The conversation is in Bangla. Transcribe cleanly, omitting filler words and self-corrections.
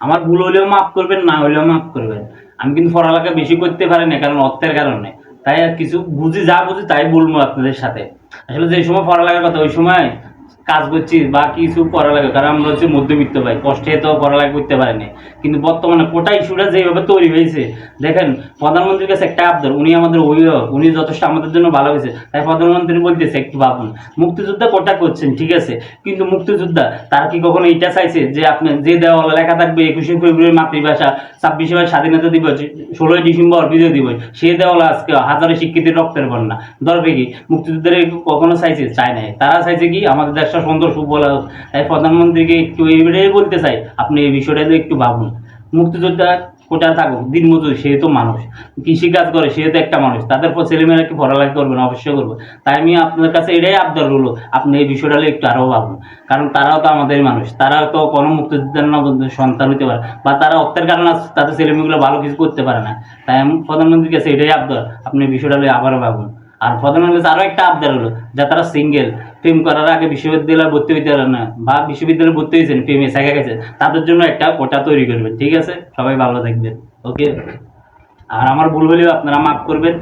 আমার ভুল হলেও মাফ করবেন, না হলেও মাফ করবেন। আমি কিন্তু পড়ালেখা বেশি করতে পারি না, কারণ অর্থের কারণে। তাই আর কিছু বুঝি, যা বুঝি তাই বলবো আপনাদের সাথে। আসলে যে সময় পড়ালেখার কথা, ওই সময় কাজ করছি বা কিছু পড়ালেখা, কারণ আমরা হচ্ছে মধ্যবিত্ত ভাই, কষ্টে তো পড়ালেখা করতে পারিনি। কিন্তু বর্তমানে কোটা ইস্যুটা যেভাবে তৈরি হয়েছে, দেখেন, প্রধানমন্ত্রীর কাছে একটা আবদার, উনি আমাদের অভিভাবক, উনি যথেষ্ট আমাদের জন্য ভালো হয়েছে, তাই প্রধানমন্ত্রী বলতেছে একটু ভাবুন। মুক্তিযোদ্ধা কোটা করছেন ঠিক আছে, কিন্তু মুক্তিযোদ্ধা তার কি কখনো এটা চাইছে যে আপনি যে দেওয়ালে লেখা থাকবে 21শে ফেব্রুয়ারি মাতৃভাষা, 26শে স্বাধীনতা দিবস, 16ই ডিসেম্বর বিজয় দিবস, সে দেওয়ালে আজকে হাজারে শিক্ষিতের রক্তের বন্যা ধরবে কি? মুক্তিযুদ্ধের কখনো চাইছে? চায় নাই। তারা চাইছে কি আমাদের দেশটা সুন্দর সুফল হোক। তাই প্রধানমন্ত্রীকে একটু এইটাই বলতে চাই, আপনি এই বিষয়টা একটু ভাবুন। মুক্তিযোদ্ধা কোটা থাকুক, দিনমজুর, সে তো মানুষ, কৃষিকাজ করে, সে তো একটা মানুষ, তাদের ছেলেমেয়েরা কি পড়ালেখা করবে না? অবশ্যই করবে। তাই আমি আপনার কাছে এটাই আবদার হলো, আপনি এই বিষয়টা একটু আরও ভাবুন। কারণ তারাও তো আমাদের মানুষ, তারাও তো কোনো মুক্তিযোদ্ধার না সন্তান হতে পারে, বা তারা অর্থের কারণে তাদের ছেলেমেয়েগুলো ভালো কিছু করতে পারে না। তাই আমি প্রধানমন্ত্রীর কাছে এটাই আবদার, আপনি এই বিষয়টা আবারও ভাবুন। আর প্রধানমন্ত্রীর কাছে আরও একটা আবদার হলো, যা তারা সিঙ্গেল, প্রেম করার আগে বিশ্ববিদ্যালয়ে ভর্তি হইতে পারে না, বা বিশ্ববিদ্যালয়ে ভর্তি হয়েছেন প্রেমে শেখা গেছে, তাদের জন্য একটা কোটা তৈরি করবেন। ঠিক আছে, সবাই ভালো থাকবেন। ওকে। আর আমার ভুল হলেও আপনারা মাফ করবেন।